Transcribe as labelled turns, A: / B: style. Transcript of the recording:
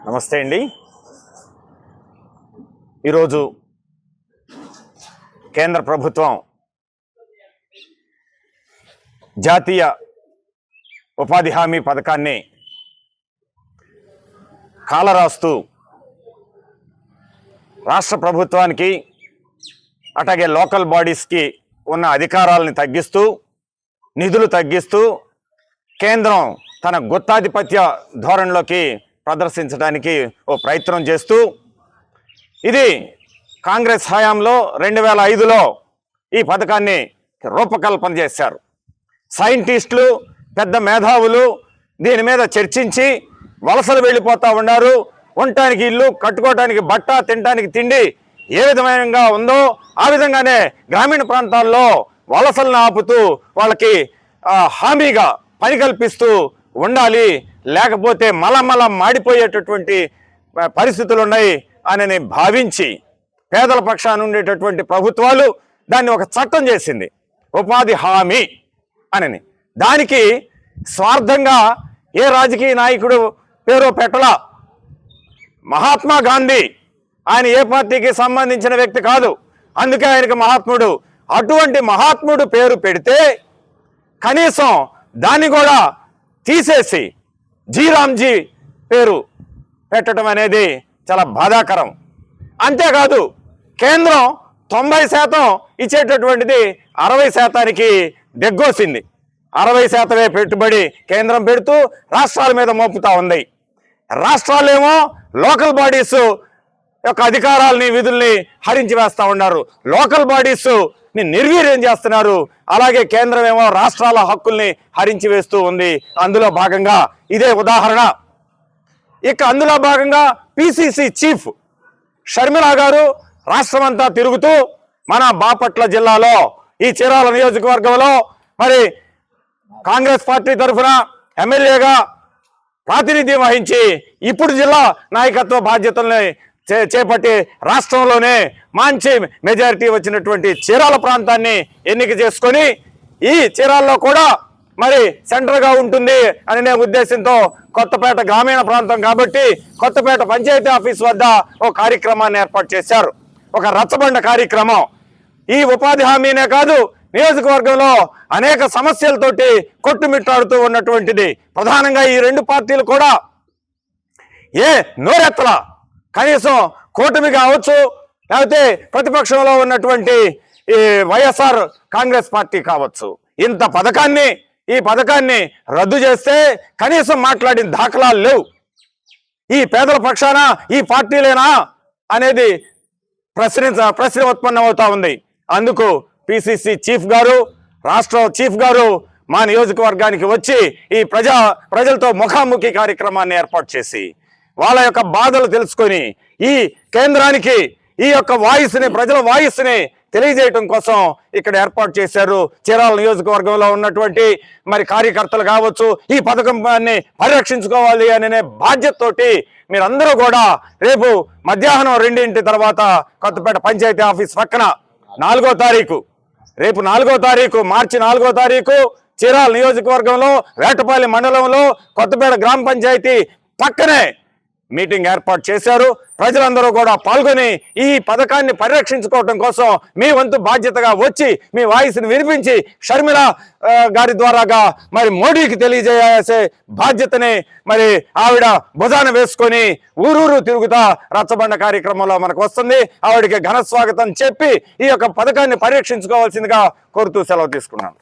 A: నమస్తే అండి. ఈరోజు కేంద్ర ప్రభుత్వం జాతీయ ఉపాధి హామీ పథకాన్ని కాలరాస్తూ రాష్ట్ర ప్రభుత్వానికి అట్లాగే లోకల్ బాడీస్కి ఉన్న అధికారాలను తగ్గిస్తూ నిధులు తగ్గిస్తూ కేంద్రం తన గుత్తాధిపత్య ధోరణిలోకి ప్రదర్శించడానికి ఓ ప్రయత్నం చేస్తూ ఇది కాంగ్రెస్ హయాంలో 2005లో ఈ పథకాన్ని రూపకల్పన చేశారు. సైంటిస్టులు పెద్ద మేధావులు దీని మీద చర్చించి వలసలు వెళ్ళిపోతూ ఉన్నారు. ఉండటానికి ఇల్లు, కట్టుకోవటానికి బట్ట, తినడానికి తిండి ఏ విధంగా ఉందో ఆ విధంగానే గ్రామీణ ప్రాంతాల్లో వలసలను ఆపుతూ వాళ్ళకి హామీగా పని కల్పిస్తూ ఉండాలి, లేకపోతే మలమల మాడిపోయేటటువంటి పరిస్థితులు ఉన్నాయి అని భావించి పేదల పక్షాన ఉండేటటువంటి ప్రభుత్వాలు దాన్ని ఒక చట్టం చేసింది, ఉపాధి హామీ అని. దానికి స్వార్థంగా ఏ రాజకీయ నాయకుడు పేరు పెట్టలా. మహాత్మా గాంధీ ఆయన ఏ పార్టీకి సంబంధించిన వ్యక్తి కాదు, అందుకే ఆయనకి మహాత్ముడు. అటువంటి మహాత్ముడు పేరు పెడితే కనీసం దాన్ని కూడా తీసేసి జీరామ్జీ పేరు పెట్టడం అనేది చాలా బాధాకరం. అంతేకాదు కేంద్రం 90% ఇచ్చేటటువంటిది 60%కి దిగ్గొసింది. 60% పెట్టుబడి కేంద్రం పెడుతూ రాష్ట్రాల మీద మోపుతా ఉంది. రాష్ట్రాలేమో లోకల్ బాడీస్ యొక్క అధికారాలని విధుల్ని హరించి వేస్తూ ఉన్నారు, లోకల్ బాడీస్ ని నిర్వీర్యం చేస్తున్నారు. అలాగే కేంద్రం ఏమో రాష్ట్రాల హక్కుల్ని హరించి వేస్తూ ఉంది. అందులో భాగంగా ఇదే ఉదాహరణ. ఇక అందులో భాగంగా పిసిసి చీఫ్ షర్మిల గారు రాష్ట్రమంతా తిరుగుతూ మన బాపట్ల జిల్లాలో ఈ చీరాల నియోజకవర్గంలో మరి కాంగ్రెస్ పార్టీ తరఫున ఎమ్మెల్యేగా ప్రాతినిధ్యం వహించి ఇప్పుడు జిల్లా నాయకత్వ బాధ్యతల్ని చేపట్టి రాష్ట్రంలోనే మంచి మెజారిటీ వచ్చినటువంటి చీరాల ప్రాంతాన్ని ఎన్నిక చేసుకొని ఈ చీరాల్లో కూడా మరి సెంటర్గా ఉంటుంది అనే ఉద్దేశంతో కొత్తపేట గ్రామీణ ప్రాంతం కాబట్టి కొత్తపేట పంచాయతీ ఆఫీస్ వద్ద ఒక కార్యక్రమాన్ని ఏర్పాటు చేశారు, ఒక రచ్చబండ కార్యక్రమం. ఈ ఉపాధి హామీనే కాదు, నియోజకవర్గంలో అనేక సమస్యలతోటి కొట్టుమిట్టాడుతూ ఉన్నటువంటిది. ప్రధానంగా ఈ రెండు పార్టీలు కూడా నోరెత్తలా. కనీసం కూటమి కావచ్చు, లేకపోతే ప్రతిపక్షంలో ఉన్నటువంటి ఈ వైఎస్ఆర్ కాంగ్రెస్ పార్టీ కావచ్చు, ఈ పథకాన్ని రద్దు చేస్తే కనీసం మాట్లాడిన దాఖలాలు లేవు. ఈ పేదల పక్షాన ఈ పార్టీలేనా అనేది ప్రశ్న ఉత్పన్నమవుతా ఉంది. అందుకు పిసిసి చీఫ్ గారు, రాష్ట్ర చీఫ్ గారు మా నియోజకవర్గానికి వచ్చి ఈ ప్రజలతో ముఖాముఖి కార్యక్రమాన్ని ఏర్పాటు చేసి వాళ్ళ యొక్క బాధలు తెలుసుకొని ఈ కేంద్రానికి ఈ యొక్క వాయిస్ని, ప్రజల వాయిస్ని తెలియజేయటం కోసం ఇక్కడ ఏర్పాటు చేశారు. చీరాల నియోజకవర్గంలో ఉన్నటువంటి మరి కార్యకర్తలు కావచ్చు, ఈ పథకాన్ని పరిరక్షించుకోవాలి అనే బాధ్యతతోటి మీరందరూ కూడా రేపు మధ్యాహ్నం 2 తర్వాత కొత్తపేట పంచాయతీ ఆఫీస్ పక్కన 4వ తారీఖు, రేపు 4వ తారీఖు, మార్చి 4వ తారీఖు చీరాల నియోజకవర్గంలో వేటపల్లి మండలంలో కొత్తపేట గ్రామ పంచాయతీ పక్కనే మీటింగ్ ఏర్పాటు చేశారు. ప్రజలందరూ కూడా పాల్గొని ఈ పథకాన్ని పరిరక్షించుకోవటం కోసం మీ వంతు బాధ్యతగా వచ్చి మీ వాయిస్ని వినిపించి షర్మిల గారి ద్వారాగా మరి మోడీకి తెలియజేసే బాధ్యతని మరి ఆవిడ భుజాన వేసుకొని ఊరూరు తిరుగుతా రచ్చబండ కార్యక్రమంలో మనకు వస్తుంది. ఆవిడకి ఘన స్వాగతం చెప్పి ఈ యొక్క పథకాన్ని పరిరక్షించుకోవాల్సిందిగా కోరుతూ సెలవు తీసుకున్నాను.